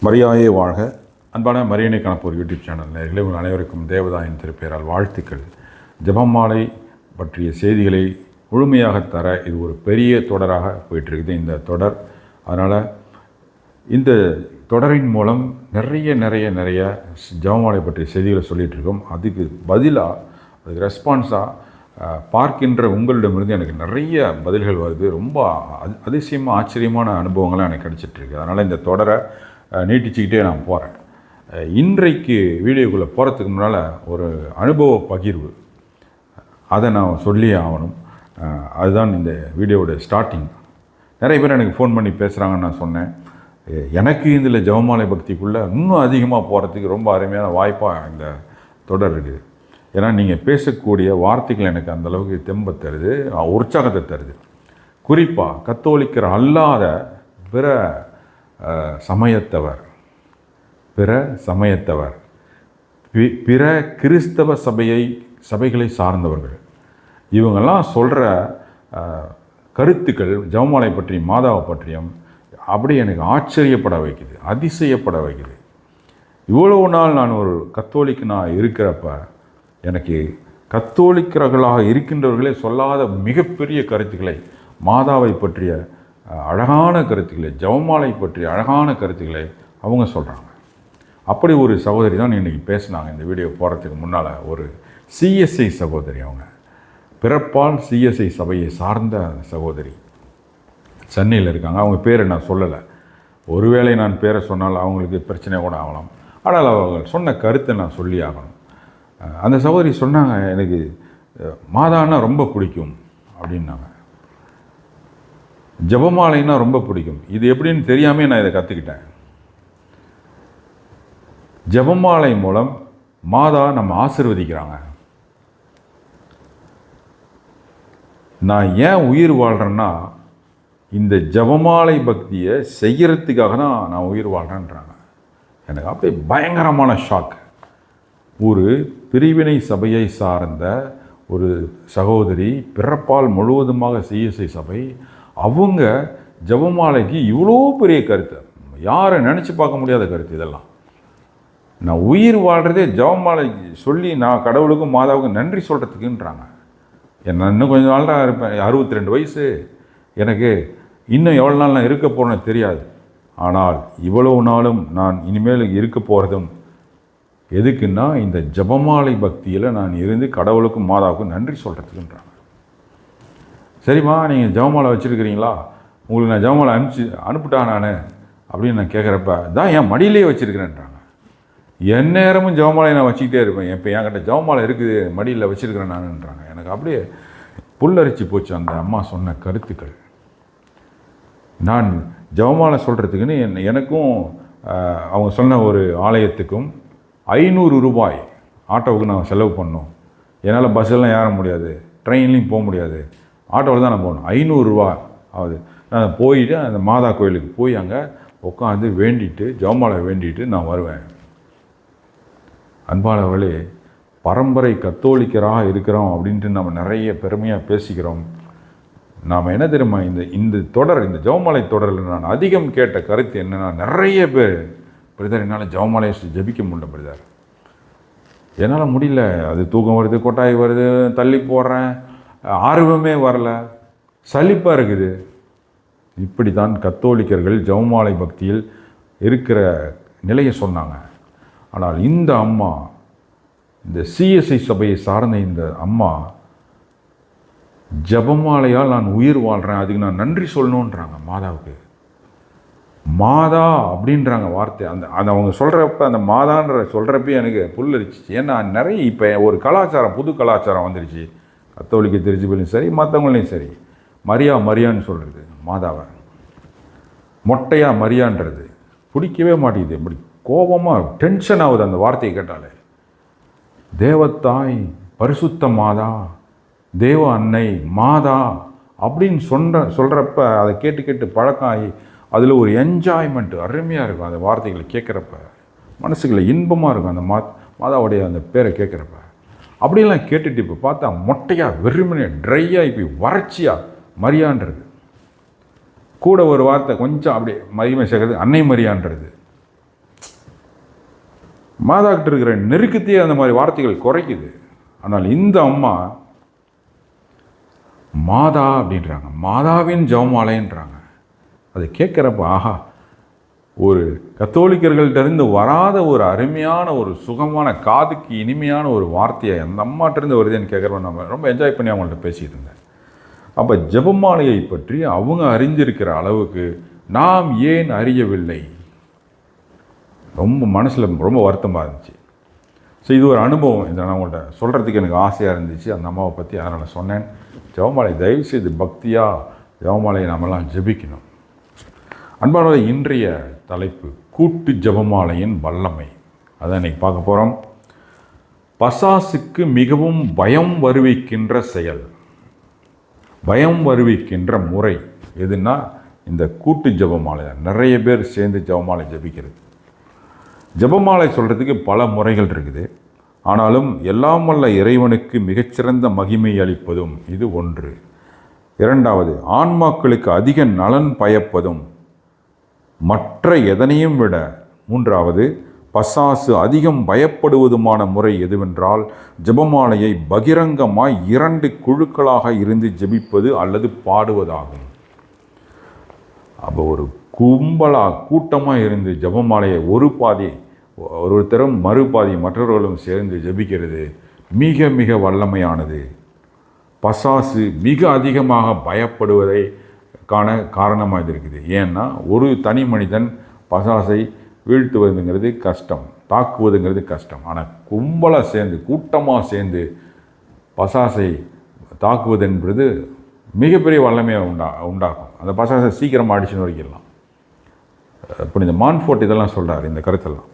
மரியாயே வாழ்க. அன்பான மரியணை கணப்பூர் யூடியூப் சேனல் நேயர்களே, உங்கள் அனைவருக்கும் தேவதாயின் திருப்பெயரால் வாழ்த்துக்கள். ஜெபமாலை பற்றிய செய்திகளை முழுமையாக தர இது ஒரு பெரிய தொடராக போயிட்டுருக்குது இந்த தொடர். அதனால் இந்த தொடரின் மூலம் நிறைய ஜெபமாலை பற்றிய செய்திகளை சொல்லிகிட்ருக்கோம். அதுக்கு பதிலாக அதுக்கு ரெஸ்பான்ஸாக பார்க்கின்ற உங்களிடமிருந்து எனக்கு நிறைய பதில்கள் வருது. ரொம்ப அதிசயமாக ஆச்சரியமான அனுபவங்கள்லாம் எனக்கு கிடச்சிட்ருக்கு. அதனால் இந்த தொடரை நீட்டிச்சுக்கிட்டே நான் போகிறேன். இன்றைக்கு வீடியோக்குள்ளே போகிறதுக்கு முன்னால் ஒரு அனுபவ பகிர்வு, அதை நான் சொல்லியே ஆகணும். அதுதான் இந்த வீடியோவோட ஸ்டார்டிங். நிறைய பேர் எனக்கு ஃபோன் பண்ணி பேசுகிறாங்கன்னு நான் சொன்னேன். எனக்கு இதில் ஜெபமாலை பக்திக்குள்ளே இன்னும் அதிகமாக போகிறதுக்கு ரொம்ப அருமையான வாய்ப்பாக இந்த தொடர் இருக்குது. ஏன்னா நீங்கள் பேசக்கூடிய வார்த்தைகள் எனக்கு அந்தளவுக்கு தெம்பை தருது, உற்சாகத்தை தருது. குறிப்பாக கத்தோலிக்கர் அல்லாத பிற சமயத்தவர் பிற கிறிஸ்தவ சபைகளை சார்ந்தவர்கள், இவங்கெல்லாம் சொல்கிற கருத்துக்கள் ஜெபமாலை பற்றியும் மாதாவை பற்றியும் அப்படி எனக்கு ஆச்சரியப்பட வைக்குது, அதிசயப்பட வைக்குது. இவ்வளவு நாள் நான் ஒரு கத்தோலிக்கனாக இருக்கிறப்ப எனக்கு கத்தோலிக்கர்களாக இருக்கின்றவர்களே சொல்லாத மிகப்பெரிய கருத்துக்களை, மாதாவை பற்றிய அழகான கருத்துக்களை, ஜெபமாலை பற்றிய அழகான கருத்துக்களை அவங்க சொல்கிறாங்க. அப்படி ஒரு சகோதரி தான் இன்றைக்கி பேசினாங்க. இந்த வீடியோ போகிறதுக்கு முன்னால் ஒரு சிஎஸ்ஐ சகோதரி, அவங்க பிறப்பால் சிஎஸ்ஐ சபையை சார்ந்த சகோதரி, சென்னையில் இருக்காங்க. அவங்க பேரை நான் சொல்லலை. ஒருவேளை நான் பேரை சொன்னால் அவங்களுக்கு பிரச்சனை கூட ஆகலாம். ஆனால் அவங்க சொன்ன கருத்தை நான் சொல்லி ஆகணும். அந்த சகோதரி சொன்னாங்க, எனக்கு மாதான்னா ரொம்ப பிடிக்கும் அப்படின்னாங்க. ஜெபமாலைன்னா ரொம்ப பிடிக்கும். இது எப்படின்னு தெரியாமல் நான் இதை கற்றுக்கிட்டேன். ஜெபமாலை மூலம் மாதா நம்ம ஆசீர்வதிக்கிறாங்க. நான் ஏன் உயிர் வாழ்கிறேன்னா இந்த ஜெபமாலை பக்தியை செய்கிறதுக்காக தான் நான் உயிர் வாழ்கிறேன்றாங்க. எனக்கு அப்படியே பயங்கரமான ஷாக். ஒரு பிரிவினை சபையை சார்ந்த ஒரு சகோதரி, பிறப்பால் முழுவதுமாக சிஎஸ்ஐ சபை, அவங்க ஜெபமாலைக்கு இவ்வளோ பெரிய கருத்து, யாரை நினச்சி பார்க்க முடியாத கருத்து. இதெல்லாம் நான் உயிர் வாழ்கிறதே ஜெபமாலை சொல்லி நான் கடவுளுக்கும் மாதாவுக்கும் நன்றி சொல்கிறதுக்குன்றாங்க. நான் இன்னும் கொஞ்சம் நாள் தான் இருப்பேன், 62 வயசு எனக்கு. இன்னும் எவ்வளோ நாள் நான் இருக்க போகிறேன்னு தெரியாது. ஆனால் இவ்வளவு நாளும் நான் இனிமேல் இருக்க போகிறதும் எதுக்குன்னா இந்த ஜெபமாலை பக்தியில் நான் இருந்து கடவுளுக்கும் மாதாவுக்கும் நன்றி சொல்கிறதுக்குன்றாங்க. சரிம்மா, நீங்கள் ஜெபமாலை வச்சுருக்கிறீங்களா? உங்களுக்கு நான் ஜெபமாலை அனுப்பிட்டா நான் அப்படின்னு நான் கேட்குறப்ப தான் என் மடியிலே வச்சுருக்கிறேன்றாங்க. என் நேரமும் ஜெபமாலை நான் வச்சுக்கிட்டே இருப்பேன். இப்போ என்கிட்ட ஜெபமாலை இருக்குது, மடியில் வச்சுருக்கிறேன் நானுன்றாங்க. எனக்கு அப்படியே புல்லரிச்சு போச்சு அந்த அம்மா சொன்ன கருத்துக்கள். நான் ஜெபமாலை சொல்கிறதுக்குன்னு எனக்கும் அவங்க சொன்ன ஒரு ஆலயத்துக்கும் 500 ரூபாய் ஆட்டோவுக்கு நான் செலவு பண்ணோம். என்னால் பஸ்ஸெல்லாம் ஏற முடியாது, ட்ரெயின்லேயும் போக முடியாது, ஆட்டோவில் தான் நான் போகணும். 500 ரூபா ஆகுது. நான் போயிட்டு அந்த மாதா கோயிலுக்கு போய் அங்கே உட்காந்து வேண்டிட்டு ஜெபமாலை வேண்டிட்டு நான் வருவேன். அன்பானவர்களே, பரம்பரை கத்தோலிக்கராக இருக்கிறோம் அப்படின்ட்டு நம்ம நிறைய பெருமையாக பேசிக்கிறோம். நாம் என்ன தெரியுமா, இந்த தொடர், இந்த ஜெபமாலை தொடரில் நான் அதிகம் கேட்ட கருத்து என்னென்னா, நிறைய பேர் பிரதர் என்னால் ஜெபமாலையை ஜெபிக்க முடியல பிரதர், என்னால் முடியல, அது தூக்கம் வருது, கொட்டாய் வருது, தள்ளி போடுறேன், ஆர்வமே வரல, சலிப்பாக இருக்குது. இப்படி தான் கத்தோலிக்கர்கள் ஜெபமாலை பக்தியில் இருக்கிற நிலையை சொன்னாங்க. ஆனால் இந்த அம்மா, இந்த சிஎஸ்ஐ சபையை சார்ந்த இந்த அம்மா, ஜெபமாலையால் நான் உயிர் வாழ்கிறேன், அதுக்கு நான் நன்றி சொல்லணுன்றாங்க மாதாவுக்கு. மாதா அப்படின்றாங்க வார்த்தை. அந்த அவங்க சொல்கிறப்ப, அந்த மாதான்ற சொல்கிறப்ப எனக்கு புல்லரிச்சிச்சு. ஏன்னா நிறைய இப்போ ஒரு கலாச்சாரம், புது கலாச்சாரம் வந்துருச்சு. கத்தோலிக்க திருச்சபையிலையும் சரி, மற்றவங்களையும் சரி, மரியான்னு சொல்கிறது மாதாவை. மொட்டையாக மரியான்றது பிடிக்கவே மாட்டேங்குது. இப்படி கோபமாக டென்ஷன் ஆகுது அந்த வார்த்தையை கேட்டாலே. தேவத்தாய், பரிசுத்த மாதா, தேவ அன்னை, மாதா அப்படின்னு சொல்கிறப்ப அதை கேட்டு பழக்கம் ஆகி அதில் ஒரு என்ஜாய்மெண்ட்டு அருமையாக இருக்கும். அந்த வார்த்தைகளை கேட்குறப்ப மனசுக்குள்ள இன்பமாக இருக்கும். அந்த மாதாவுடைய அந்த பேரை கேட்குறப்ப அப்படிலாம் கேட்டுட்டு இப்போ பார்த்தா மொட்டையாக வெறுமனே ட்ரையாக இப்போ வறட்சியாக மரியான்றது. கூட ஒரு வார்த்தை கொஞ்சம் அப்படியே மகிமை சேர்க்கறது அன்னை மரியான்றது. மாதாக்கிட்ட இருக்கிற நெருக்கத்தையே அந்த மாதிரி வார்த்தைகள் குறைக்குது. ஆனால் இந்த அம்மா மாதா அப்படின்றாங்க, மாதாவின் ஜெபமாலைன்றாங்க. அதை கேட்குறப்ப ஆஹா, ஒரு கத்தோலிக்கர்கள்ட்டிருந்து வராத ஒரு அருமையான ஒரு சுகமான காதுக்கு இனிமையான ஒரு வார்த்தையை அந்த அம்மாட்டிருந்து வருதுன்னு கேட்குறப்ப நம்ம ரொம்ப என்ஜாய் பண்ணி அவங்கள்ட்ட பேசிகிட்டு இருந்தேன். அப்போ ஜெபமாலையை பற்றி அவங்க அறிஞ்சிருக்கிற அளவுக்கு நாம் ஏன் அறியவில்லை? ரொம்ப மனசில் ரொம்ப வருத்தமாக இருந்துச்சு. ஸோ இது ஒரு அனுபவம், இதை நான் உங்கள்கிட்ட சொல்கிறதுக்கு எனக்கு ஆசையாக இருந்துச்சு அந்த அம்மாவை பற்றி. அதனால் சொன்னேன், ஜெபமாலை தயவுசெய்து பக்தியாக ஜெபமாலையை நம்மெல்லாம் ஜெபிக்கணும். அன்பானவர்களே, இன்றைய தலைப்பு கூட்டு ஜெபமாலையின் வல்லமை. அதை இன்னைக்கு பார்க்க போகிறோம். பசாசுக்கு மிகவும் பயம் வருவிக்கின்ற செயல், பயம் வருவிக்கின்ற முறை எதுன்னா இந்த கூட்டு ஜெபமாலை. நிறைய பேர் சேர்ந்து ஜெபமாலை ஜெபிக்கிறது. ஜெபமாலை சொல்கிறதுக்கு பல முறைகள் இருக்குது. ஆனாலும் எல்லாம் வல்ல இறைவனுக்கு மிகச்சிறந்த மகிமை அளிப்பதும் இது ஒன்று. இரண்டாவது, ஆன்மாக்களுக்கு அதிக நலன் பயப்பதும் மற்ற எதனையும் விட. மூன்றாவது, பசாசு அதிகம் பயப்படுவதுமான முறை எதுவென்றால் ஜெபமாலையை பகிரங்கமாய் 2 குழுக்களாக இருந்து ஜெபிப்பது அல்லது பாடுவதாகும். அப்போ ஒரு கூட்டமாக இருந்து ஜெபமாலையை ஒரு பாதி ஒருத்தரும் மறுபாதி மற்றவர்களும் சேர்ந்து ஜெபிக்கிறது மிக மிக வல்லமையானது. பசாசு மிக அதிகமாக பயப்படுவதை காரணமாக இது இருக்குது. ஏன்னா ஒரு தனி மனிதன் பசாசை வீழ்த்துவதுங்கிறது கஷ்டம், தாக்குவதுங்கிறது கஷ்டம். ஆனால் கும்பலாக சேர்ந்து கூட்டமாக சேர்ந்து பசாசை தாக்குவது என்பது மிகப்பெரிய வல்லமையை உண்டாக்கும். அந்த பசாசை சீக்கிரமாக அடிச்சுன்னு வரைக்கலாம். இப்போ இந்த மான்ஃபோர்ட் இதெல்லாம் சொல்கிறார், இந்த கருத்தெல்லாம்.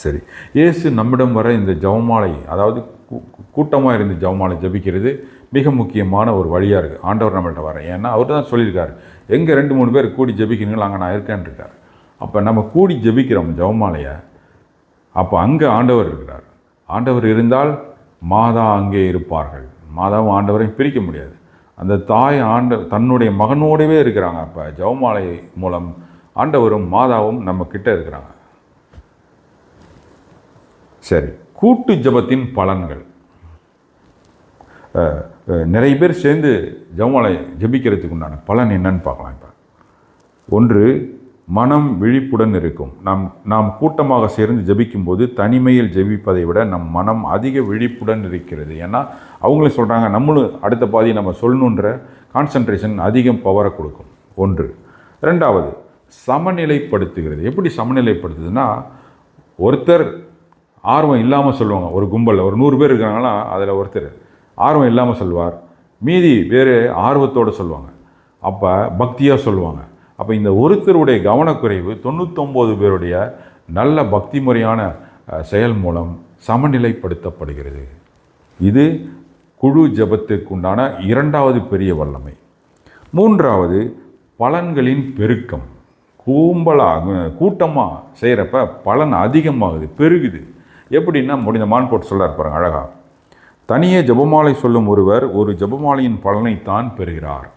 சரி, இயேசு நம்மிடம் வர இந்த ஜெபமாலை, அதாவது கூட்டமாக இருந்து ஜெபமாலை ஜபிக்கிறது மிக முக்கியமான ஒரு வழியாக இருக்குது. ஆண்டவர் நம்மள்கிட்ட வர, ஏன்னா அவர் தான் சொல்லியிருக்காரு, எங்கே 2-3 பேர் கூடி ஜபிக்கிறீங்களோ அங்கே நான் இருக்கேன்னு இருக்கார். அப்போ நம்ம கூடி ஜபிக்கிறோம் ஜெபமாலையை, அப்போ அங்கே ஆண்டவர் இருக்கிறார். ஆண்டவர் இருந்தால் மாதா அங்கே இருப்பார்கள். மாதாவும் ஆண்டவரையும் பிரிக்க முடியாது. அந்த தாய் தன்னுடைய மகனோடவே இருக்கிறாங்க. அப்போ ஜெபமாலை மூலம் ஆண்டவரும் மாதாவும் நம்ம கிட்ட இருக்கிறாங்க. சரி, கூட்டு ஜெபத்தின் பலன்கள். நிறைய பேர் சேர்ந்து ஜெபமாலை ஜெபிக்கிறதுக்கு உண்டான பலன் என்னன்னு பார்க்கலாம். இப்போ ஒன்று, மனம் விழிப்புடன் இருக்கும். நாம் கூட்டமாக சேர்ந்து ஜெபிக்கும்போது தனிமையில் ஜெபிப்பதை விட நம் மனம் அதிக விழிப்புடன் இருக்கிறது. ஏன்னா அவங்களே சொல்கிறாங்க, நம்மளும் அடுத்த பாதி நம்ம சொல்லணுன்ற கான்சன்ட்ரேஷன் அதிகம் பவரை கொடுக்கும். ஒன்று. ரெண்டாவது, சமநிலைப்படுத்துகிறது. எப்படி சமநிலைப்படுத்துதுன்னா, ஒருத்தர் ஆர்வம் இல்லாமல் சொல்லுவாங்க. ஒரு கும்பலில் ஒரு 100 பேர் இருக்கிறாங்கன்னா அதில் ஒருத்தர் ஆர்வம் இல்லாமல் சொல்வார், மீதி பேர் ஆர்வத்தோடு சொல்லுவாங்க. அப்போ பக்தியாக சொல்லுவாங்க. அப்போ இந்த ஒருத்தருடைய கவனக்குறைவு 99 பேருடைய நல்ல பக்தி முறையான செயல் மூலம் சமநிலைப்படுத்தப்படுகிறது. இது குழு ஜபத்திற்குண்டான 2வது பெரிய வல்லமை. 3வது, பலன்களின் பெருக்கம். கூட்டமாக செய்கிறப்ப பலன் அதிகமாகுது, பெருகுது. எப்படின்னா முடிந்த மான்ஃபோர்ட் சொல்ல இருப்பாருங்க அழகாக, தனியே ஜெபமாலை சொல்லும் ஒருவர் ஒரு ஜெபமாலையின் பலனைத்தான் பெறுகிறார்.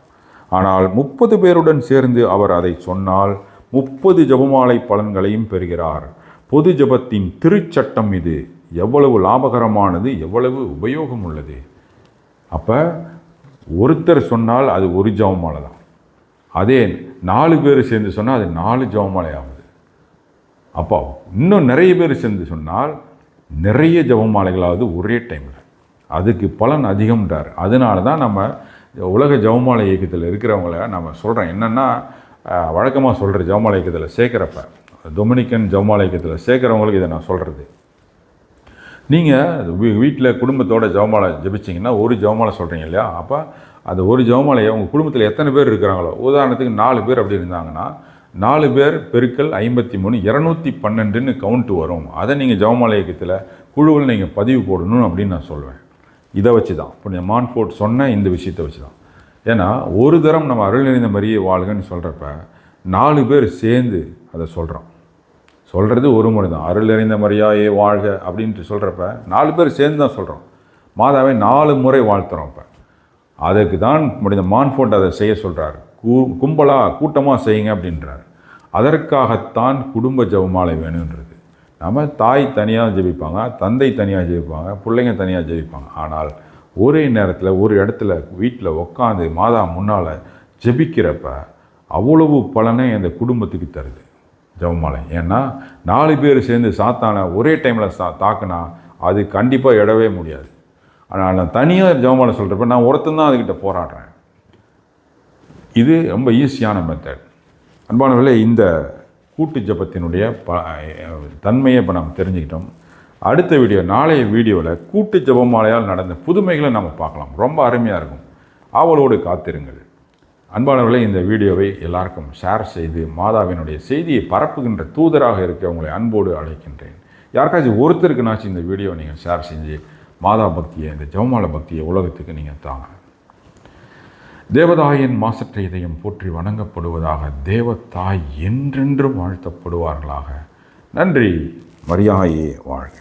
ஆனால் 30 பேருடன் சேர்ந்து அவர் அதை சொன்னால் 30 ஜெபமாலை பலன்களையும் பெறுகிறார். பொது ஜெபத்தின் திருச்சட்டம் இது. எவ்வளவு லாபகரமானது, எவ்வளவு உபயோகம் உள்ளது. அப்போ ஒருத்தர் சொன்னால் அது ஒரு ஜெபமாலை தான். அதே 4 பேர் சேர்ந்து சொன்னால் அது 4 ஜெபமாலை ஆகுது. அப்போ இன்னும் நிறைய பேர் சேர்ந்து சொன்னால் நிறைய ஜெபமாலைகளாவது ஒரே டைமில். அதுக்கு பலன் அதிகம்ன்றார். அதனால தான் நம்ம உலக ஜெபமாலை இயக்கத்தில் இருக்கிறவங்கள நம்ம சொல்கிறோம். என்னென்னா, வழக்கமாக சொல்கிற ஜெபமாலை இயக்கத்தில் சேர்க்குறப்ப, டொமினிக்கன் ஜெபமாலை இயக்கத்தில் சேர்க்குறவங்களுக்கு இதை நான் சொல்கிறது, நீங்கள் வீட்டில் குடும்பத்தோட ஜெபமாலை ஜெபிச்சிங்கன்னா ஒரு ஜெபமாலை சொல்கிறீங்க இல்லையா? அப்போ அது ஒரு ஜெபமாலையை உங்கள் குடும்பத்தில் எத்தனை பேர் இருக்கிறாங்களோ, உதாரணத்துக்கு 4 பேர் அப்படி இருந்தாங்கன்னா 4 பேர் பெருக்கல் 53 212ன்னு கவுண்ட்டு வரும். அதை நீங்கள் ஜெபமாலை இயக்கத்தில் குழுவில் நீங்கள் பதிவு போடணும் அப்படின்னு நான் சொல்வேன். இதை வச்சு தான் இப்போ நீங்கள் மான்ஃபோர்ட் சொன்ன இந்த விஷயத்தை வச்சு தான். ஏன்னா ஒரு தரம் நம்ம அருள் நிறைந்த மரியே வாழ்கன்னு சொல்கிறப்ப 4 பேர் சேர்ந்து அதை சொல்கிறது ஒரு முறை தான். அருள் நிறைந்த மரியாயே வாழ்க அப்படின்ட்டு சொல்கிறப்ப 4 பேர் சேர்ந்து தான் சொல்கிறோம். மாதாவை 4 முறை வாழ்த்துறோம். இப்போ அதுக்கு தான் முடிந்த மான்ஃபோர்ட் அதை செய்ய சொல்கிறார். கூட்டமாக செய்யுங்க அப்படின்றார். அதற்காகத்தான் குடும்ப ஜெபமாலை வேணுன்றது. நம்ம தாய் தனியாக ஜெபிப்பாங்க, தந்தை தனியாக ஜெபிப்பாங்க, பிள்ளைங்க தனியாக ஜெபிப்பாங்க. ஆனால் ஒரே நேரத்தில் ஒரு இடத்துல வீட்டில் உட்காந்து மாதா முன்னால் ஜெபிக்கிறப்ப அவ்வளவு பலனை அந்த குடும்பத்துக்கு தருது ஜெபமாலை. ஏன்னா 4 பேர் சேர்ந்து சாத்தானை ஒரே டைமில் தாக்குனா அது கண்டிப்பாக இடவே முடியாது. ஆனால் நான் தனியாக ஜெபமாலை சொல்கிறப்ப நான் ஒருத்தன் தான் அதுக்கிட்ட போராடுறேன். இது ரொம்ப ஈஸியான மெத்தட். அன்பானவர்களே, இந்த கூட்டு ஜெபத்தினுடைய தன்மையை இப்போ நம்ம தெரிஞ்சுக்கிட்டோம். அடுத்த வீடியோ, நாளைய வீடியோவில் கூட்டு ஜெபமாலையால் நடந்த புதுமைகளை நம்ம பார்க்கலாம். ரொம்ப அருமையாக இருக்கும். ஆவலோடு காத்திருங்கள். அன்பானவர்களே, இந்த வீடியோவை எல்லாருக்கும் ஷேர் செய்து மாதாவினுடைய செய்தியை பரப்புகின்ற தூதராக இருக்க உங்களை அன்போடு அழைக்கின்றேன். யாருக்காச்சும் ஒருத்தருக்குனாச்சும் இந்த வீடியோவை நீங்கள் ஷேர் செஞ்சு மாதா பக்தியை, இந்த ஜெபமாலை பக்தியை உலகத்துக்கு நீங்கள் தாங்க. தேவதாயின் மாசற்ற இதயம் போற்றி வணங்கப்படுவதாக. தேவதாய் என்றென்றும் வாழ்த்தப்படுவார்களாக. நன்றி. மரியாயே வாழ்க.